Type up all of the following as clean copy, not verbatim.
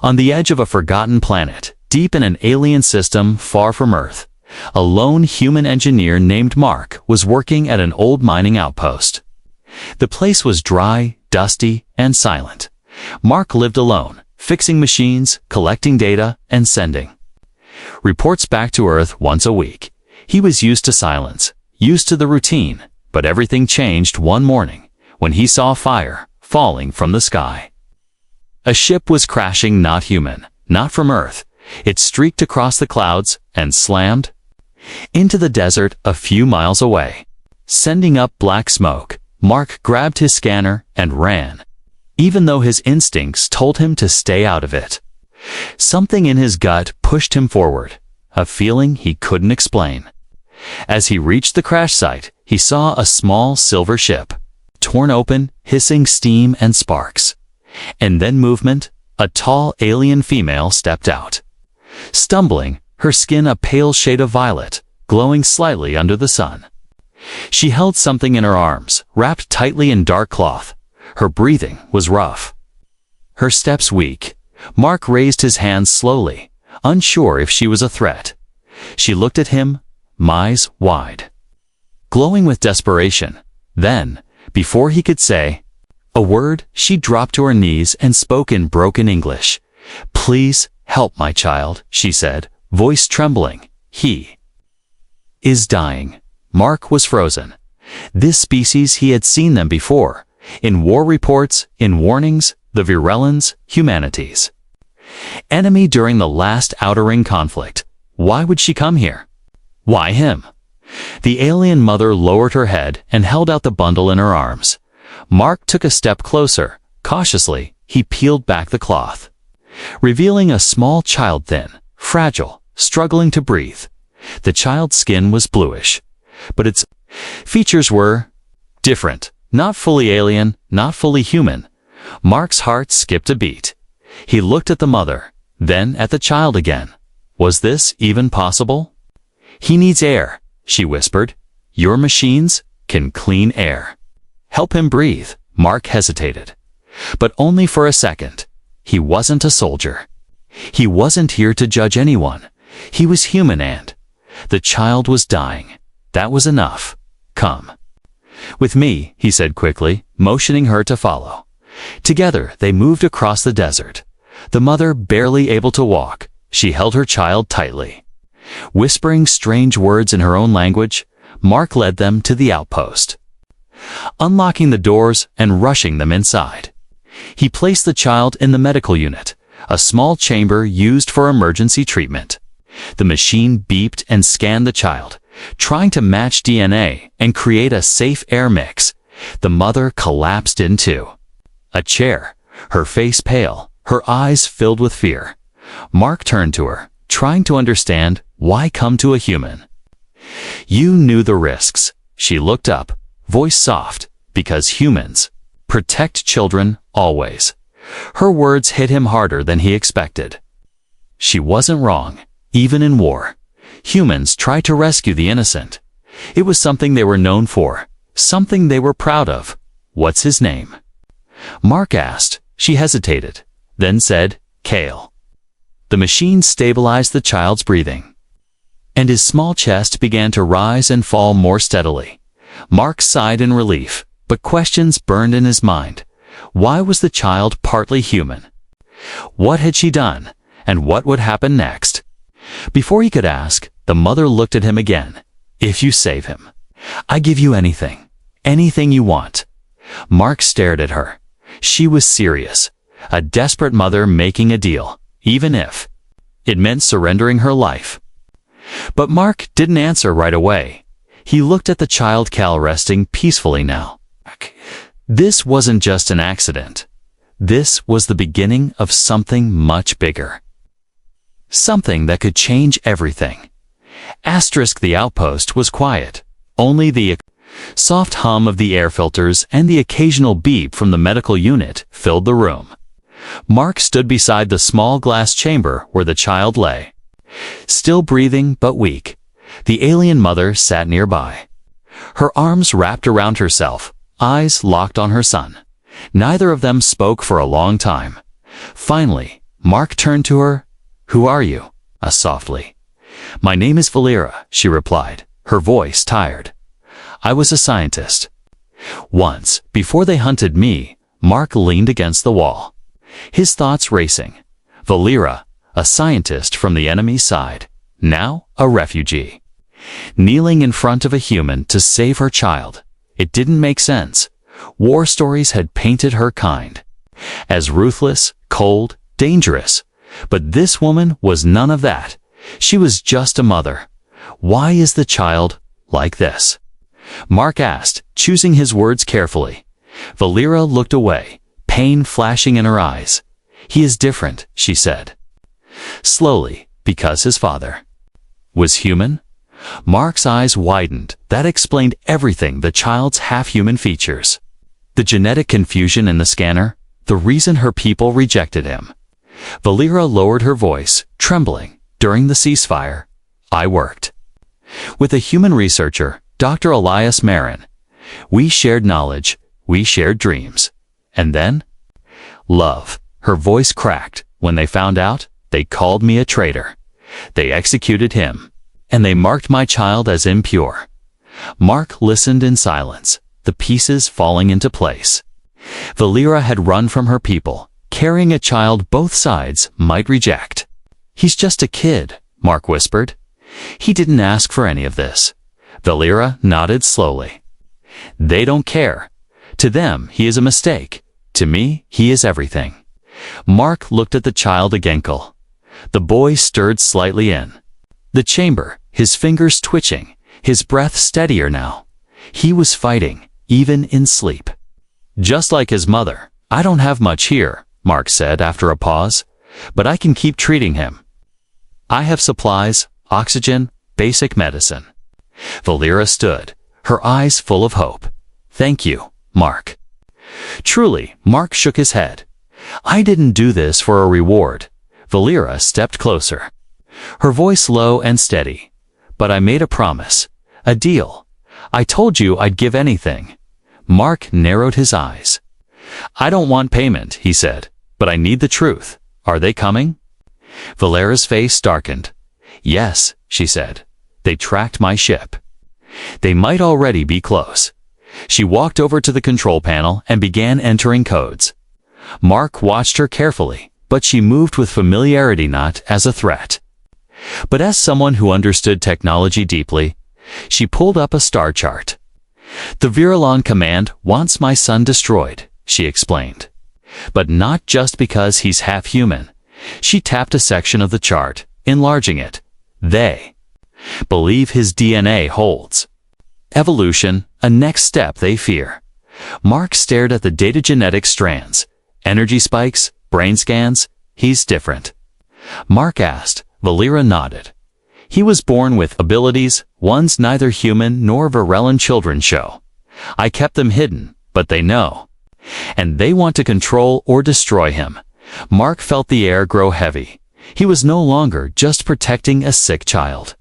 On the edge of a forgotten planet, deep in an alien system far from Earth, a lone human engineer named Mark was working at an old mining outpost. The place was dry, dusty, and silent. Mark lived alone, fixing machines, collecting data, and sending reports back to Earth once a week. He was used to silence, used to the routine, but everything changed one morning when he saw fire falling from the sky. A ship was crashing, not human, not from Earth. It streaked across the clouds and slammed into the desert a few miles away, sending up black smoke. Mark grabbed his scanner and ran, even though his instincts told him to stay out of it. Something in his gut pushed him forward, a feeling he couldn't explain. As he reached the crash site, he saw a small silver ship, torn open, hissing steam and sparks. And then movement. A tall alien female stepped out. Stumbling, her skin a pale shade of violet, glowing slightly under the sun. She held something in her arms, wrapped tightly in dark cloth. Her breathing was rough, her steps weak. Mark raised his hands slowly, unsure if she was a threat. She looked at him, eyes wide, glowing with desperation. Then, before he could say a word, she dropped to her knees and spoke in broken English. "Please, help my child," she said, voice trembling. "He is dying." Mark was frozen. This species, he had seen them before. In war reports, in warnings, the Virellans, humanities. Enemy during the last Outer Ring conflict. Why would she come here? Why him? The alien mother lowered her head and held out the bundle in her arms. Mark took a step closer. Cautiously, he peeled back the cloth, revealing a small child, thin, fragile, struggling to breathe. The child's skin was bluish, but its features were different. Not fully alien, not fully human. Mark's heart skipped a beat. He looked at the mother, then at the child again. Was this even possible? "He needs air," she whispered. "Your machines can clean air. Help him breathe." Mark hesitated, but only for a second. He wasn't a soldier. He wasn't here to judge anyone. He was human, and the child was dying. That was enough. "Come with me," he said quickly, motioning her to follow. Together, they moved across the desert. The mother barely able to walk, she held her child tightly. Whispering strange words in her own language, Mark led them to the outpost, unlocking the doors and rushing them inside. He placed the child in the medical unit, a small chamber used for emergency treatment. The machine beeped and scanned the child, trying to match DNA and create a safe air mix. The mother collapsed into a chair, her face pale, her eyes filled with fear. Mark turned to her, trying to understand. Why come to a human? "You knew the risks." She looked up, voice soft. "Because humans protect children, always." Her words hit him harder than he expected. She wasn't wrong. Even in war, humans try to rescue the innocent. It was something they were known for, something they were proud of. "What's his name?" Mark asked. She hesitated, then said, "Kale." The machine stabilized the child's breathing, and his small chest began to rise and fall more steadily. Mark sighed in relief, but questions burned in his mind. Why was the child partly human? What had she done, and what would happen next? Before he could ask, the mother looked at him again. "If you save him, I give you anything, anything you want." Mark stared at her. She was serious, a desperate mother making a deal, even if it meant surrendering her life. But Mark didn't answer right away. He looked at the child, Cal, resting peacefully now. This wasn't just an accident. This was the beginning of something much bigger. Something that could change everything. The outpost was quiet. Only the soft hum of the air filters and the occasional beep from the medical unit filled the room. Mark stood beside the small glass chamber where the child lay, still breathing but weak. The alien mother sat nearby, her arms wrapped around herself, eyes locked on her son. Neither of them spoke for a long time. Finally, Mark turned to her. "Who are you?" Softly. "My name is Valera," she replied, her voice tired. "I was a scientist. Once, before they hunted me," Mark leaned against the wall, his thoughts racing. Valera, a scientist from the enemy's side, now a refugee, kneeling in front of a human to save her child. It didn't make sense. War stories had painted her kind as ruthless, cold, dangerous. But this woman was none of that. She was just a mother. "Why is the child like this?" Mark asked, choosing his words carefully. Valera looked away, pain flashing in her eyes. "He is different," she said. Slowly, because his father was human. Mark's eyes widened. That explained everything, the child's half-human features. The genetic confusion in the scanner, the reason her people rejected him. Valera lowered her voice, trembling. "During the ceasefire, I worked with a human researcher, Dr. Elias Marin. We shared knowledge, we shared dreams. And then? Love." Her voice cracked. "When they found out, they called me a traitor. They executed him. And they marked my child as impure." Mark listened in silence, the pieces falling into place. Valera had run from her people, carrying a child both sides might reject. "He's just a kid," Mark whispered. "He didn't ask for any of this." Valera nodded slowly. "They don't care. To them, he is a mistake. To me, he is everything." Mark looked at the child again. The boy stirred slightly in the chamber, his fingers twitching, his breath steadier now. He was fighting, even in sleep. "Just like his mother. I don't have much here," Mark said after a pause, "but I can keep treating him. I have supplies, oxygen, basic medicine." Valera stood, her eyes full of hope. "Thank you, Mark." "Truly," Mark shook his head. "I didn't do this for a reward." Valera stepped closer, her voice low and steady. "But I made a promise, a deal. I told you I'd give anything." Mark narrowed his eyes. "I don't want payment," he said, "but I need the truth. Are they coming?" Valera's face darkened. "Yes," she said. "They tracked my ship. They might already be close." She walked over to the control panel and began entering codes. Mark watched her carefully, but she moved with familiarity, not as a threat, but as someone who understood technology deeply. She pulled up a star chart. "The Virulon command wants my son destroyed," she explained. "But not just because he's half-human." She tapped a section of the chart, enlarging it. "They believe his DNA holds evolution, a next step they fear." Mark stared at the data genetic strands. Energy spikes, brain scans. "He's different?" Mark asked. Valera nodded. "He was born with abilities, ones neither human nor Virulon children show. I kept them hidden, but they know. And they want to control or destroy him." Mark felt the air grow heavy. He was no longer just protecting a sick child.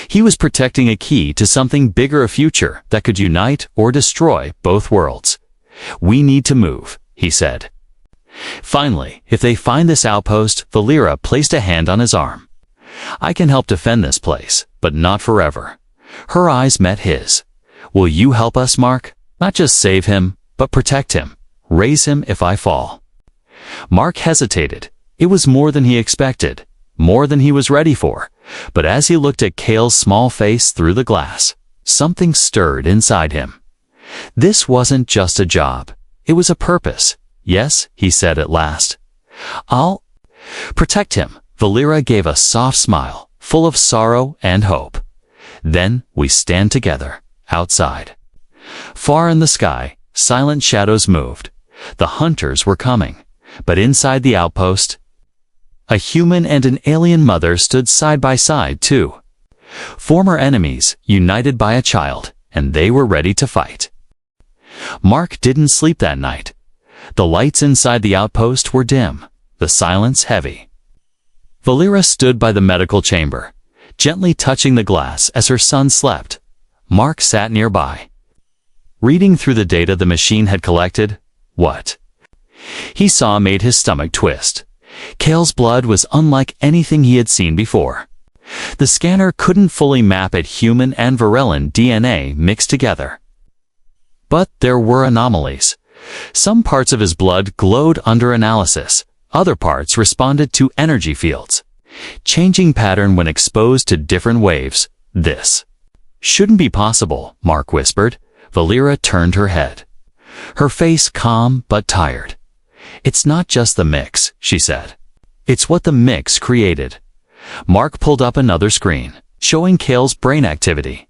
He was protecting a key to something bigger, a future that could unite or destroy both worlds. "We need to move," he said. "Finally, if they find this outpost," Valera placed a hand on his arm. "I can help defend this place, but not forever." Her eyes met his. "Will you help us, Mark? Not just save him, but protect him. Raise him if I fall." Mark hesitated. It was more than he expected, more than he was ready for. But as he looked at Kale's small face through the glass, something stirred inside him. This wasn't just a job. It was a purpose. "Yes," he said at last. "I'll protect him." Valera gave a soft smile, full of sorrow and hope. "Then we stand together, outside." Far in the sky, silent shadows moved. The hunters were coming. But inside the outpost, a human and an alien mother stood side by side too. Former enemies, united by a child, and they were ready to fight. Mark didn't sleep that night. The lights inside the outpost were dim, the silence heavy. Valera stood by the medical chamber, gently touching the glass as her son slept. Mark sat nearby, reading through the data the machine had collected. What he saw made his stomach twist. Kale's blood was unlike anything he had seen before. The scanner couldn't fully map it human and Varellan DNA mixed together. But there were anomalies. Some parts of his blood glowed under analysis. Other parts responded to energy fields. Changing pattern when exposed to different waves. This shouldn't be possible, Mark whispered. Valera turned her head. Her face calm but tired. It's not just the mix, she said. It's what the mix created. Mark pulled up another screen, showing Kale's brain activity.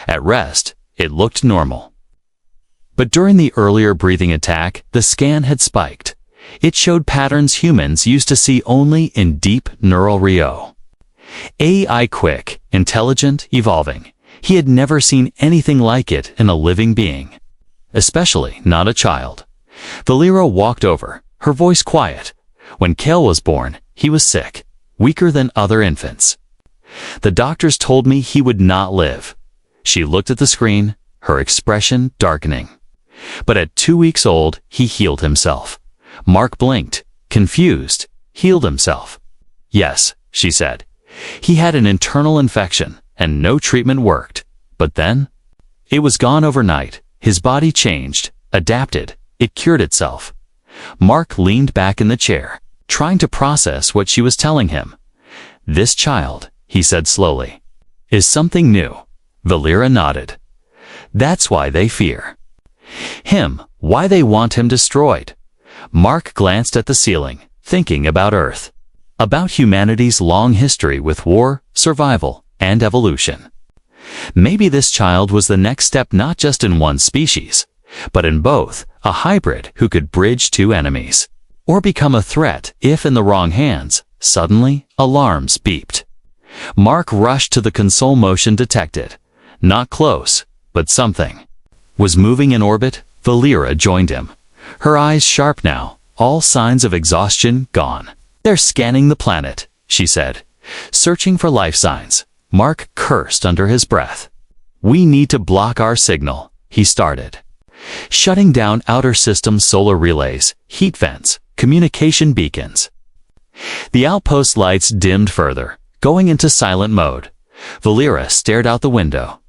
At rest, it looked normal. But during the earlier breathing attack, the scan had spiked. It showed patterns humans used to see only in deep neural Rio. AI quick, intelligent, evolving. He had never seen anything like it in a living being. Especially not a child. Valera walked over, her voice quiet. When Kale was born, he was sick, weaker than other infants. The doctors told me he would not live. She looked at the screen, her expression darkening. But at 2 weeks old, he healed himself. Mark blinked, confused, healed himself. Yes, she said. He had an internal infection, and no treatment worked. But then? It was gone overnight. His body changed, adapted. It cured itself. Mark leaned back in the chair, trying to process what she was telling him. This child, he said slowly, is something new. Valera nodded. That's why they fear him, why they want him destroyed. Mark glanced at the ceiling, thinking about Earth, about humanity's long history with war, survival, and evolution. Maybe this child was the next step not just in one species, but in both, a hybrid who could bridge two enemies, or become a threat if in the wrong hands. Suddenly, alarms beeped. Mark rushed to the console motion detected. Not close, but something was moving in orbit. Valera joined him. Her eyes sharp now, all signs of exhaustion gone. They're scanning the planet, she said, searching for life signs. Mark cursed under his breath. We need to block our signal, he started. Shutting down outer system solar relays, heat vents, communication beacons. The outpost lights dimmed further, going into silent mode. Valera stared out the window.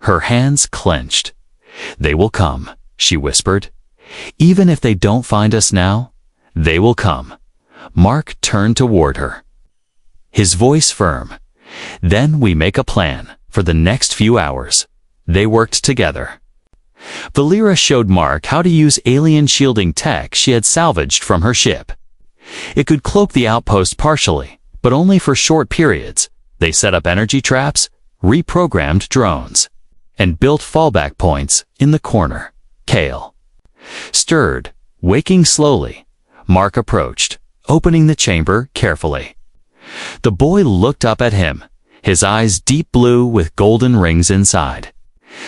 Her hands clenched. They will come, she whispered. Even if they don't find us now, they will come. Mark turned toward her, his voice firm. Then we make a plan for the next few hours. They worked together. Valera showed Mark how to use alien shielding tech she had salvaged from her ship. It could cloak the outpost partially, but only for short periods. They set up energy traps, reprogrammed drones, and built fallback points in the corner. Kale stirred, waking slowly. Mark approached, opening the chamber carefully. The boy looked up at him, his eyes deep blue with golden rings inside.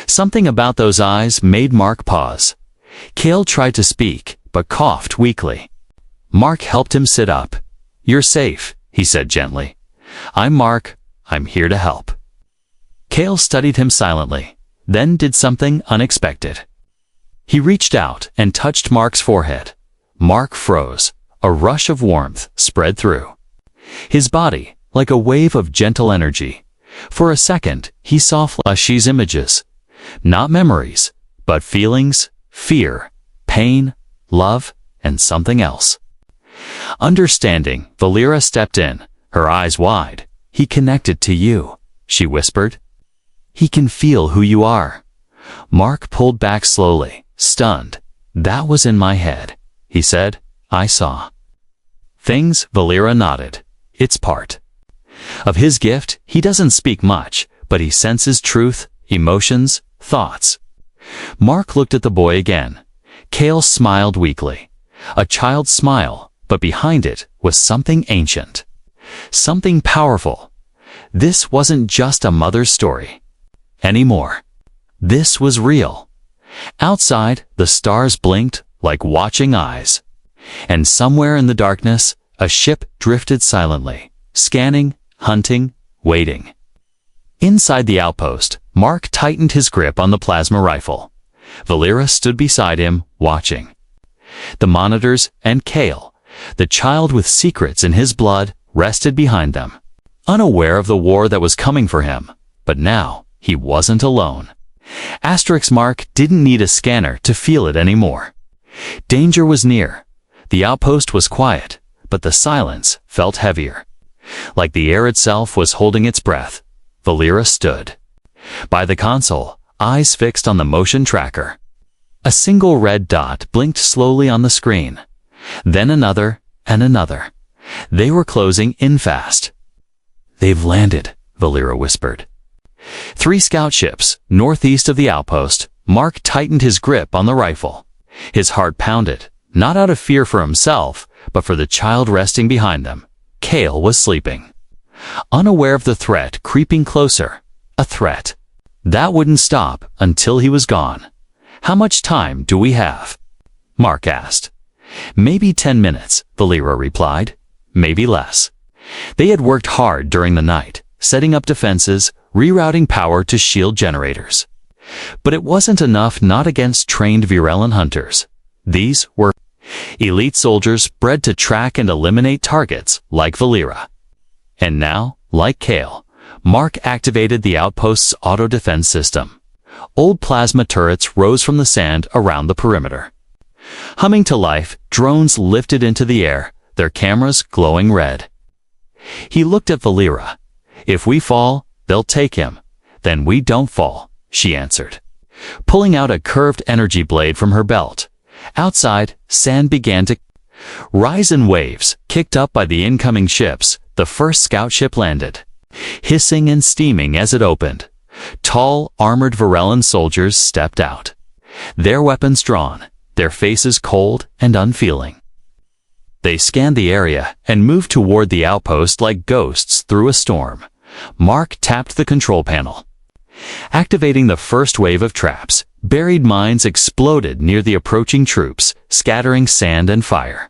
Something about those eyes made Mark pause. Kale tried to speak, but coughed weakly. Mark helped him sit up. You're safe, he said gently. I'm Mark. I'm here to help. Kale studied him silently, then did something unexpected. He reached out and touched Mark's forehead. Mark froze. A rush of warmth spread through his body, like a wave of gentle energy. For a second, he saw flashes images. Not memories, but feelings, fear, pain, love, and something else. Understanding, Valera stepped in, her eyes wide. He connected to you, she whispered. He can feel who you are. Mark pulled back slowly, stunned. That was in my head, he said. I saw things. Valera nodded. It's part of his gift. He doesn't speak much, but he senses truth, emotions, thoughts. Mark looked at the boy again. Kale smiled weakly. A child's smile, but behind it was something ancient. Something powerful. This wasn't just a mother's story anymore. This was real. Outside, the stars blinked like watching eyes. And somewhere in the darkness, a ship drifted silently, scanning, hunting, waiting. Inside the outpost, Mark tightened his grip on the plasma rifle. Valera stood beside him, watching. The monitors and Kale, The child with secrets in his blood rested behind them, unaware of the war that was coming for him. But now, he wasn't alone. Mark didn't need a scanner to feel it anymore. Danger was near. The outpost was quiet, but the silence felt heavier. Like the air itself was holding its breath, Valeera stood. By the console, eyes fixed on the motion tracker. A single red dot blinked slowly on the screen. Then another and another. They were closing in fast. "They've landed," Valeera whispered. 3 scout ships, northeast of the outpost. Mark tightened his grip on the rifle. His heart pounded, not out of fear for himself, but for the child resting behind them. Kale was sleeping. Unaware of the threat creeping closer. A threat that wouldn't stop until he was gone. "How much time do we have?" Mark asked. "Maybe 10 minutes, Valeera replied. Maybe less. They had worked hard during the night, setting up defenses, rerouting power to shield generators. But it wasn't enough, not against trained Virellan hunters. These were elite soldiers bred to track and eliminate targets like Valeera. And now, like Kale, Mark activated the outpost's auto-defense system. Old plasma turrets rose from the sand around the perimeter. Humming to life, drones lifted into the air, their cameras glowing red. He looked at Valeera. "If we fall, they'll take him. Then we don't fall," she answered, pulling out a curved energy blade from her belt. Outside, sand began to rise in waves, kicked up by the incoming ships. The first scout ship landed, hissing and steaming as it opened. Tall, armored Virellan soldiers stepped out, their weapons drawn, their faces cold and unfeeling. They scanned the area and moved toward the outpost like ghosts through a storm. Mark tapped the control panel, activating the first wave of traps. Buried mines exploded near the approaching troops, scattering sand and fire.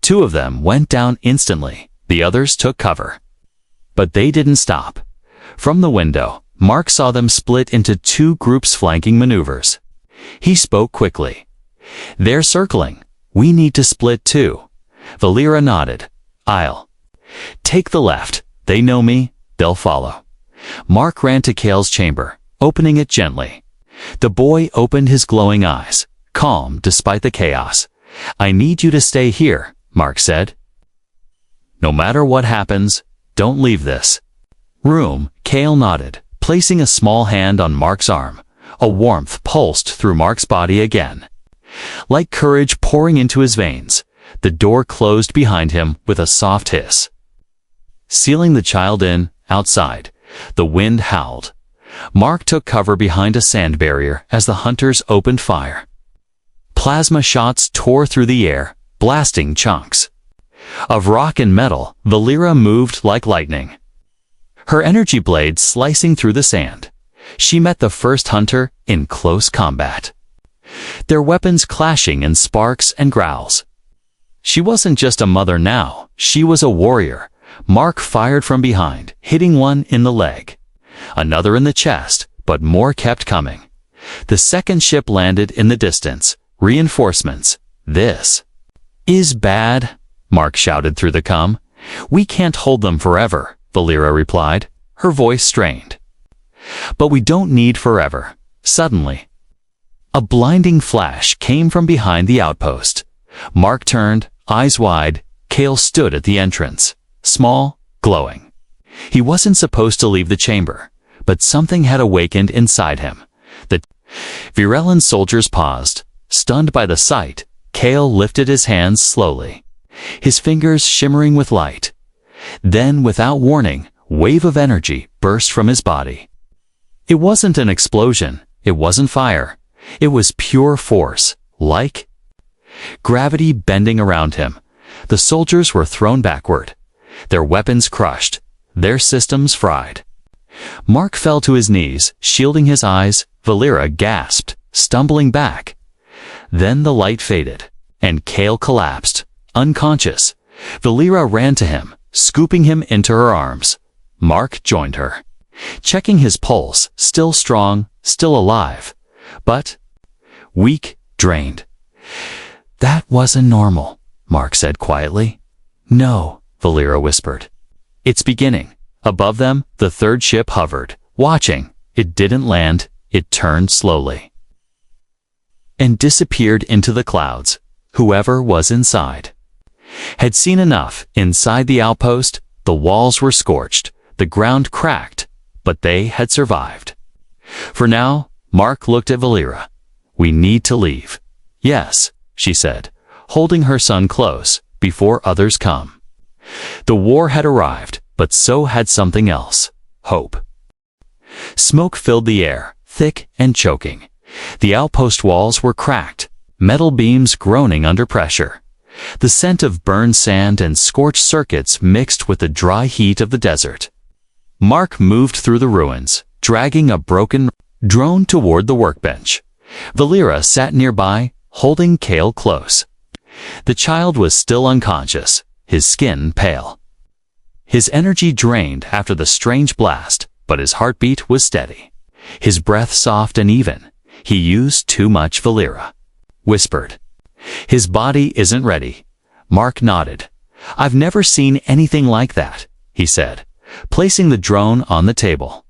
2 of them went down instantly. The others took cover. But they didn't stop. From the window, Mark saw them split into 2 groups flanking maneuvers. He spoke quickly. "They're circling. We need to split too." Valeera nodded. "I'll take the left. They know me. They'll follow." Mark ran to Kale's chamber, opening it gently. The boy opened his glowing eyes, calm despite the chaos. "I need you to stay here," Mark said. "No matter what happens, don't leave this room." Kale nodded, placing a small hand on Mark's arm. A warmth pulsed through Mark's body again, like courage pouring into his veins. The door closed behind him with a soft hiss, sealing the child in. Outside, the wind howled. Mark took cover behind a sand barrier as the hunters opened fire. Plasma shots tore through the air, blasting chunks of rock and metal. Valeera moved like lightning, her energy blade slicing through the sand. She met the first hunter in close combat, their weapons clashing in sparks and growls. She wasn't just a mother now, she was a warrior. Mark fired from behind, hitting one in the leg, another in the chest, but more kept coming. The second ship landed in the distance. Reinforcements. "This is bad," Mark shouted through the com. "We can't hold them forever," Valeera replied, her voice strained. "But we don't need forever." Suddenly, a blinding flash came from behind the outpost. Mark turned, eyes wide. Kale stood at the entrance, small, glowing. He wasn't supposed to leave the chamber, but something had awakened inside him. The Virellan soldiers paused, stunned by the sight. Kale lifted his hands slowly, his fingers shimmering with light. Then, without warning, a wave of energy burst from his body. It wasn't an explosion, it wasn't fire. It was pure force, like gravity bending around him. The soldiers were thrown backward, their weapons crushed, their systems fried. Mark fell to his knees, shielding his eyes. Valeera gasped, stumbling back. Then the light faded, and Kale collapsed, unconscious. Valeera ran to him, scooping him into her arms. Mark joined her, checking his pulse, still strong, still alive, but weak, drained. "That wasn't normal," Mark said quietly. No, Valera whispered. It's beginning. Above them, the third ship hovered, watching. It didn't land. It turned slowly and disappeared into the clouds. Whoever was inside had seen enough. Inside the outpost, the walls were scorched, the ground cracked, but they had survived. For now, Mark looked at Valera. We need to leave. Yes, she said, holding her son close, before others come. The war had arrived, but so had something else. Hope. Smoke filled the air, thick and choking. The outpost walls were cracked, metal beams groaning under pressure. The scent of burned sand and scorched circuits mixed with the dry heat of the desert. Mark moved through the ruins, dragging a broken drone toward the workbench. Valera sat nearby, holding Kale close. The child was still unconscious, his skin pale. His energy drained after the strange blast, but his heartbeat was steady. His breath soft and even. He used too much. Valera whispered. His body isn't ready. Mark nodded. I've never seen anything like that, he said, placing the drone on the table.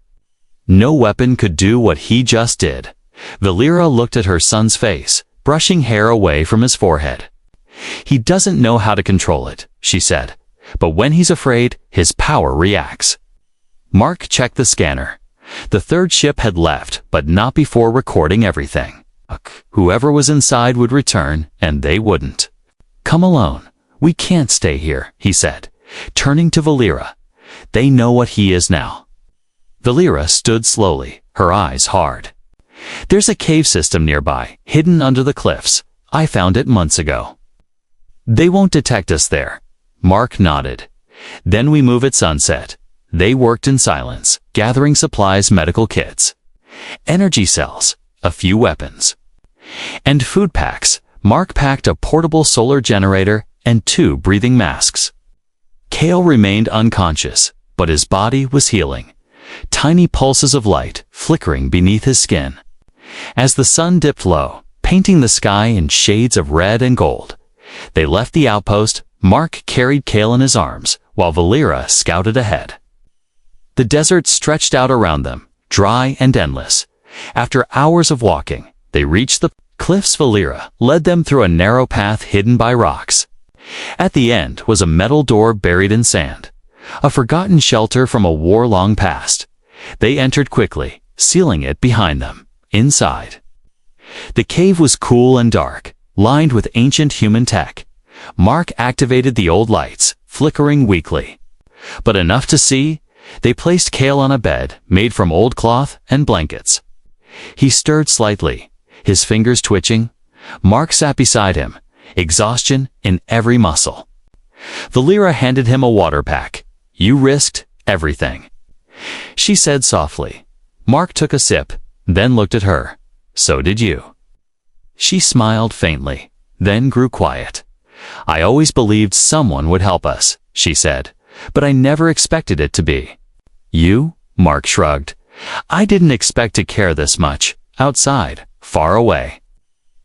No weapon could do what he just did. Valera looked at her son's face, brushing hair away from his forehead. He doesn't know how to control it, she said, but when he's afraid, his power reacts. Mark checked the scanner. The third ship had left, but not before recording everything. Whoever was inside would return, and they wouldn't. Come alone. We can't stay here, he said, turning to Valera. They know what he is now. Valera stood slowly, her eyes hard. There's a cave system nearby, hidden under the cliffs. I found it months ago. They won't detect us there. Mark nodded. Then we move at sunset. They worked in silence, gathering supplies, medical kits, energy cells, a few weapons, and food packs. Mark packed a portable solar generator and 2 breathing masks. Kale remained unconscious, but his body was healing. Tiny pulses of light flickering beneath his skin. As the sun dipped low, painting the sky in shades of red and gold, they left the outpost. Mark carried Kale in his arms, while Valera scouted ahead. The desert stretched out around them, dry and endless. After hours of walking, they reached the cliffs. Valera led them through a narrow path hidden by rocks. At the end was a metal door buried in sand, a forgotten shelter from a war long past. They entered quickly, sealing it behind them. Inside, the cave was cool and dark, lined with ancient human tech. Mark activated the old lights, flickering weakly, but enough to see. They placed Kale on a bed made from old cloth and blankets. He stirred slightly, his fingers twitching. Mark sat beside him, exhaustion in every muscle. Valera handed him a water pack. You risked everything, she said softly. Mark took a sip, then looked at her. So did you. She smiled faintly, then grew quiet. I always believed someone would help us, she said, but I never expected it to be you. Mark shrugged. I didn't expect to care this much. Outside, far away,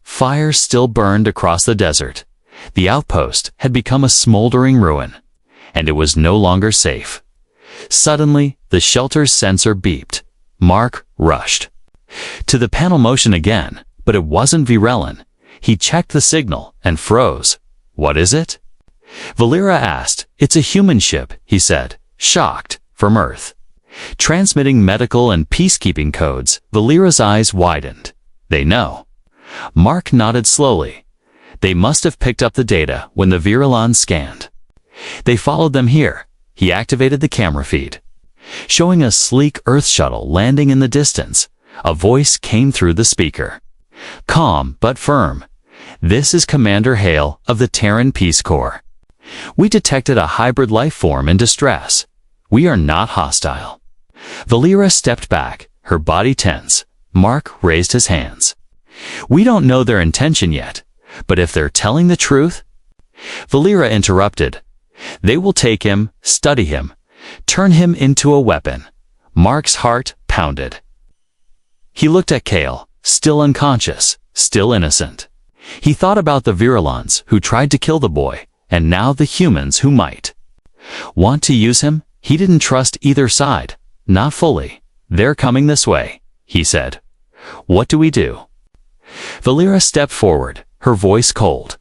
fire still burned across the desert. The outpost had become a smoldering ruin, and it was no longer safe. Suddenly, the shelter's sensor beeped. Mark rushed to the panel motion again, but it wasn't Virelin. He checked the signal and froze. What is it? Valera asked. It's a human ship, he said, shocked, from Earth. Transmitting medical and peacekeeping codes. Valera's eyes widened. They know. Mark nodded slowly. They must have picked up the data when the Virelin scanned. They followed them here. He activated the camera feed, showing a sleek Earth shuttle landing in the distance. A voice came through the speaker. Calm but firm. This is Commander Hale of the Terran Peace Corps. We detected a hybrid life form in distress. We are not hostile. Valera stepped back, her body tense. Mark raised his hands. We don't know their intention yet, but if they're telling the truth... Valera interrupted. They will take him, study him, turn him into a weapon. Mark's heart pounded. He looked at Kale, still unconscious, still innocent. He thought about the Virelons who tried to kill the boy, and now the humans who might want to use him. He didn't trust either side. Not fully. They're coming this way, he said. What do we do? Valera stepped forward, her voice cold.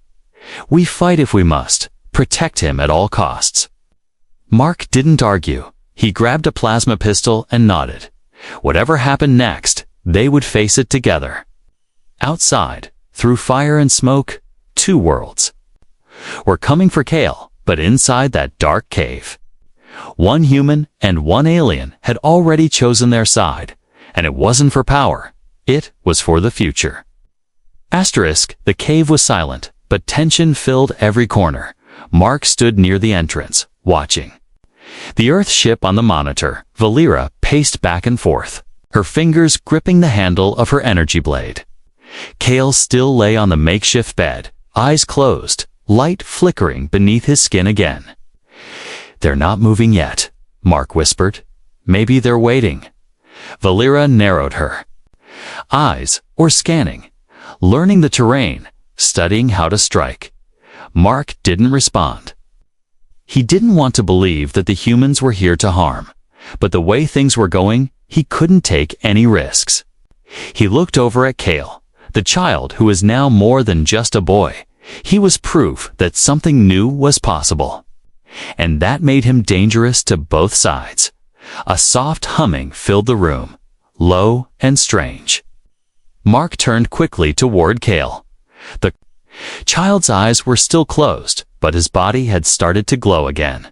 We fight if we must. Protect him at all costs. Mark didn't argue. He grabbed a plasma pistol and nodded. Whatever happened next, they would face it together. Outside, through fire and smoke, two worlds. We're coming for Kale, but inside that dark cave. One human and one alien had already chosen their side, and it wasn't for power. It was for the future. The cave was silent, but tension filled every corner. Mark stood near the entrance, watching. The Earth ship on the monitor, Valera, paced back and forth, her fingers gripping the handle of her energy blade. Kale still lay on the makeshift bed, eyes closed, light flickering beneath his skin again. They're not moving yet, Mark whispered. Maybe they're waiting. Valera narrowed her eyes, or scanning, learning the terrain, studying how to strike. Mark didn't respond. He didn't want to believe that the humans were here to harm, but the way things were going, he couldn't take any risks. He looked over at Kale, the child who was now more than just a boy. He was proof that something new was possible. And that made him dangerous to both sides. A soft humming filled the room, low and strange. Mark turned quickly toward Kale. The child's eyes were still closed, but his body had started to glow again.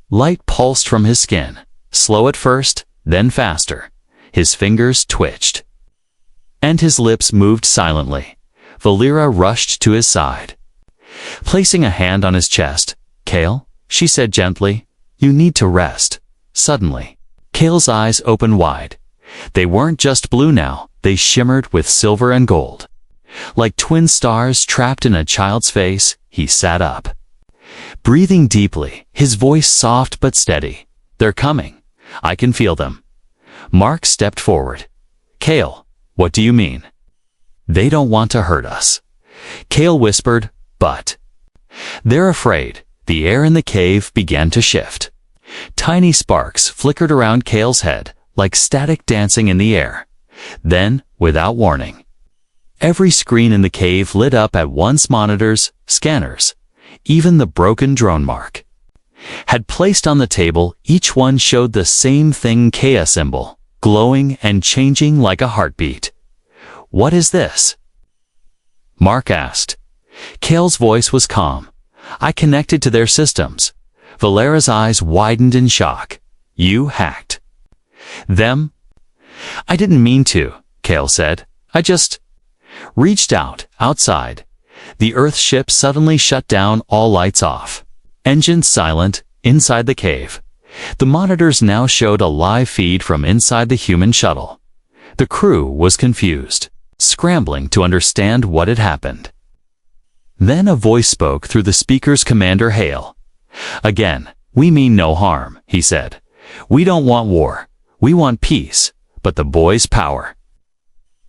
Light pulsed from his skin, slow at first, then faster. His fingers twitched, and his lips moved silently. Valera rushed to his side, placing a hand on his chest. Kale, she said gently, you need to rest. Suddenly, Kale's eyes opened wide. They weren't just blue now, they shimmered with silver and gold. Like twin stars trapped in a child's face, he sat up, breathing deeply, his voice soft but steady. They're coming. I can feel them. Mark stepped forward. Kale, what do you mean? They don't want to hurt us. Kale whispered, but they're afraid. The air in the cave began to shift. Tiny sparks flickered around Kale's head, like static dancing in the air. Then, without warning, every screen in the cave lit up at once. Monitors, scanners, even the broken drone Mark had placed on the table, each one showed the same thing, Kea symbol, glowing and changing like a heartbeat. What is this? Mark asked. Kale's voice was calm. I connected to their systems. Valera's eyes widened in shock. You hacked them? I didn't mean to, Kale said. I just reached out. Outside, the Earth ship suddenly shut down, all lights off. Engines silent, inside the cave. The monitors now showed a live feed from inside the human shuttle. The crew was confused, scrambling to understand what had happened. Then a voice spoke through the speakers. Commander Hale. Again, we mean no harm, he said. We don't want war. We want peace, but the boy's power.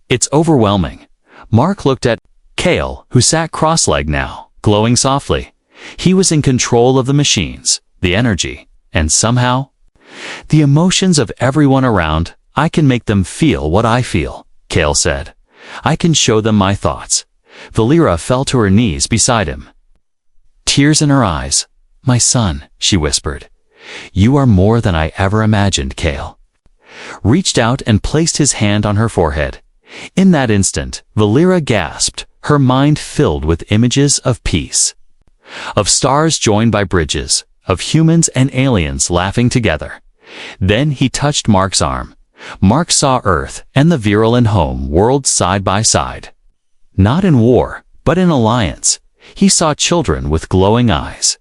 It's overwhelming. Mark looked at Kale, who sat cross-legged now, glowing softly. He was in control of the machines, the energy, and somehow, the emotions of everyone around. I can make them feel what I feel, Kale said. I can show them my thoughts. Valera fell to her knees beside him, tears in her eyes. My son, she whispered. You are more than I ever imagined. Kale reached out and placed his hand on her forehead. In that instant, Valera gasped, her mind filled with images of peace, of stars joined by bridges, of humans and aliens laughing together. Then he touched Mark's arm. Mark saw Earth and the virulent home world side by side. Not in war, but in alliance. He saw children with glowing eyes,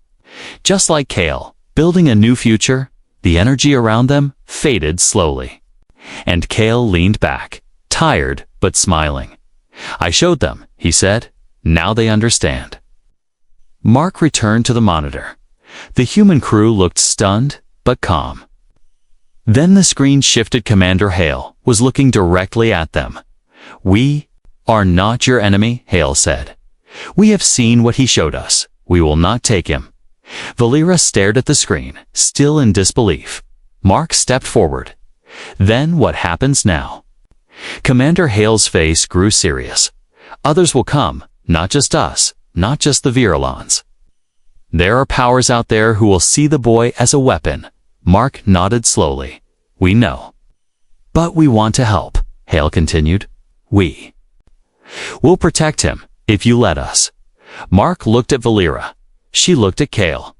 just like Kale, building a new future. The energy around them faded slowly, and Kale leaned back, tired but smiling. I showed them, he said. Now they understand. Mark returned to the monitor. The human crew looked stunned but calm. Then the screen shifted. Commander Hale was looking directly at them. We are not your enemy, Hale said. We have seen what he showed us. We will not take him." Valera stared at the screen, still in disbelief. Mark stepped forward. "Then what happens now?" Commander Hale's face grew serious. "Others will come, not just us, not just the Virulons. There are powers out there who will see the boy as a weapon." Mark nodded slowly. "We know. But we want to help," Hale continued. We'll protect him, if you let us." Mark looked at Valera. She looked at Kale.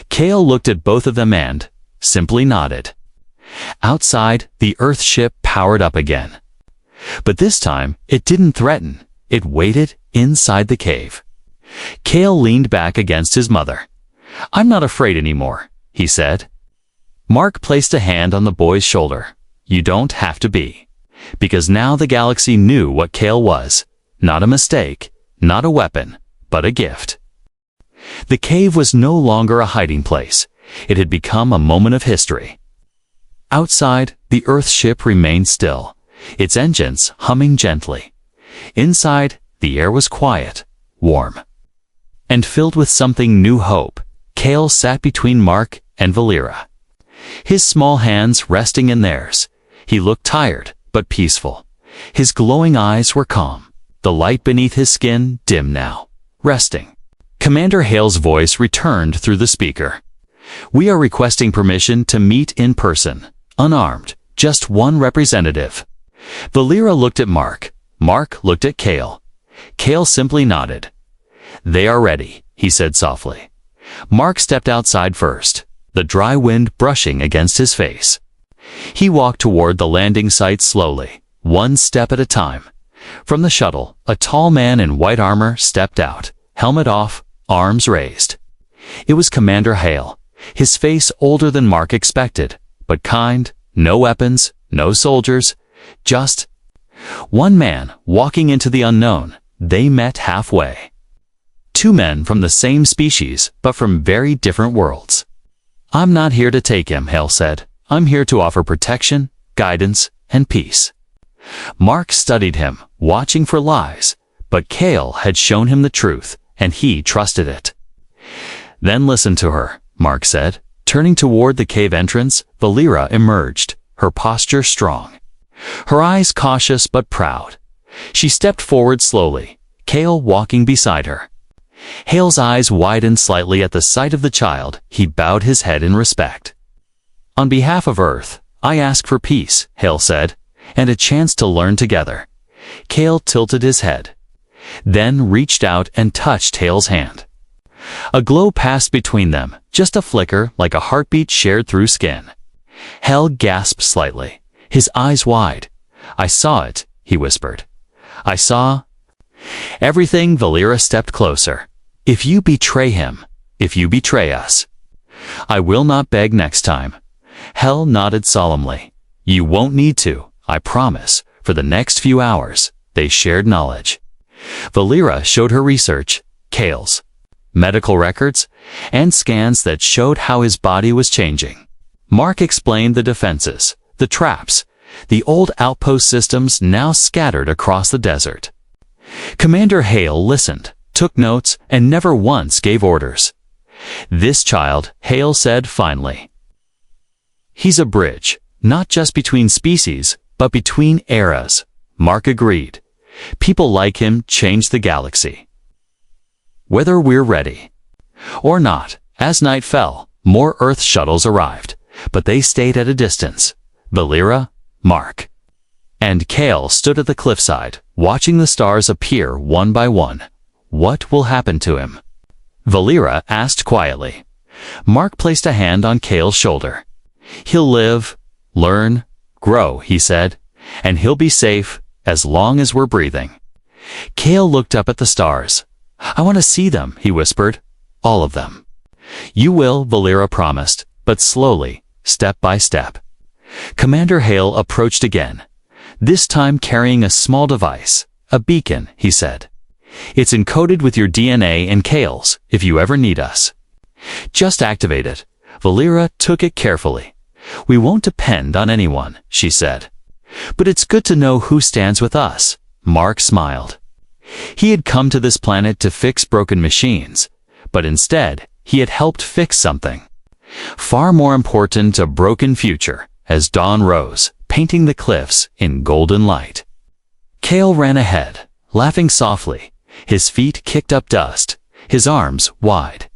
Kale looked at both of them and simply nodded. Outside, the Earth ship powered up again. But this time, it didn't threaten. It waited inside the cave. Kale leaned back against his mother. "I'm not afraid anymore," he said. Mark placed a hand on the boy's shoulder. "You don't have to be." Because now the galaxy knew what Kale was. Not a mistake, not a weapon, but a gift. The cave was no longer a hiding place. It had become a moment of history. Outside, the Earth ship remained still, its engines humming gently. Inside, the air was quiet, warm, and filled with something new hope. Kale sat between Mark and Valera, his small hands resting in theirs. He looked tired, but peaceful. His glowing eyes were calm, the light beneath his skin dim now, resting. Commander Hale's voice returned through the speaker. "We are requesting permission to meet in person, unarmed, just one representative." Valera looked at Mark. Mark looked at Kale. Kale simply nodded. "They are ready," he said softly. Mark stepped outside first, the dry wind brushing against his face. He walked toward the landing site slowly, one step at a time. From the shuttle, a tall man in white armor stepped out, helmet off, arms raised. It was Commander Hale, his face older than Mark expected, but kind. No weapons, no soldiers, just one man walking into the unknown. They met halfway. Two men from the same species, but from very different worlds. "I'm not here to take him," Hale said. "I'm here to offer protection, guidance, and peace." Mark studied him, watching for lies, but Kale had shown him the truth, and he trusted it. "Then listen to her," Mark said. Turning toward the cave entrance, Valera emerged, her posture strong, her eyes cautious but proud. She stepped forward slowly, Kale walking beside her. Hale's eyes widened slightly at the sight of the child. He bowed his head in respect. "On behalf of Earth, I ask for peace," Hale said, "and a chance to learn together." Kale tilted his head, then reached out and touched Hale's hand. A glow passed between them, just a flicker like a heartbeat shared through skin. Hale gasped slightly, his eyes wide. "I saw it," he whispered. "I saw everything." Valera stepped closer. "If you betray him, if you betray us, I will not beg next time." Hale nodded solemnly. "You won't need to, I promise." For the next few hours, they shared knowledge. Valera showed her research, Kale's medical records, and scans that showed how his body was changing. Mark explained the defenses, the traps, the old outpost systems now scattered across the desert. Commander Hale listened, took notes, and never once gave orders. "This child," Hale said finally, "he's a bridge, not just between species, but between eras." Mark agreed. "People like him change the galaxy, whether we're ready or not." As night fell, more Earth shuttles arrived, but they stayed at a distance. Valera, Mark, and Kale stood at the cliffside, watching the stars appear one by one. "What will happen to him?" Valera asked quietly. Mark placed a hand on Kale's shoulder. "He'll live, learn, grow," he said, "and he'll be safe as long as we're breathing." Kale looked up at the stars. "I want to see them," he whispered. "All of them." "You will," Valera promised, but slowly, step by step. Commander Hale approached again, this time carrying a small device, a beacon, he said. "It's encoded with your DNA and Kale's, if you ever need us. Just activate it." Valera took it carefully. "We won't depend on anyone," she said. "But it's good to know who stands with us." Mark smiled. He had come to this planet to fix broken machines, but instead, he had helped fix something far more important, a broken future, as dawn rose, painting the cliffs in golden light. Kale ran ahead, laughing softly. His feet kicked up dust, his arms wide.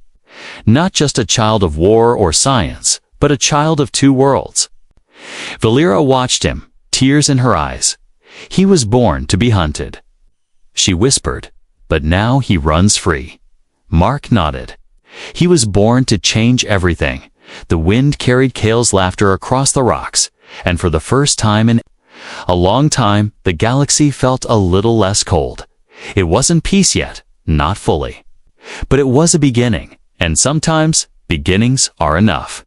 Not just a child of war or science, but a child of two worlds. Valera watched him, tears in her eyes. He was born to be hunted. She whispered, but now he runs free. Mark nodded. He was born to change everything. The wind carried Kale's laughter across the rocks, and for the first time in a long time, the galaxy felt a little less cold. It wasn't peace yet, not fully. But it was a beginning, and sometimes beginnings are enough.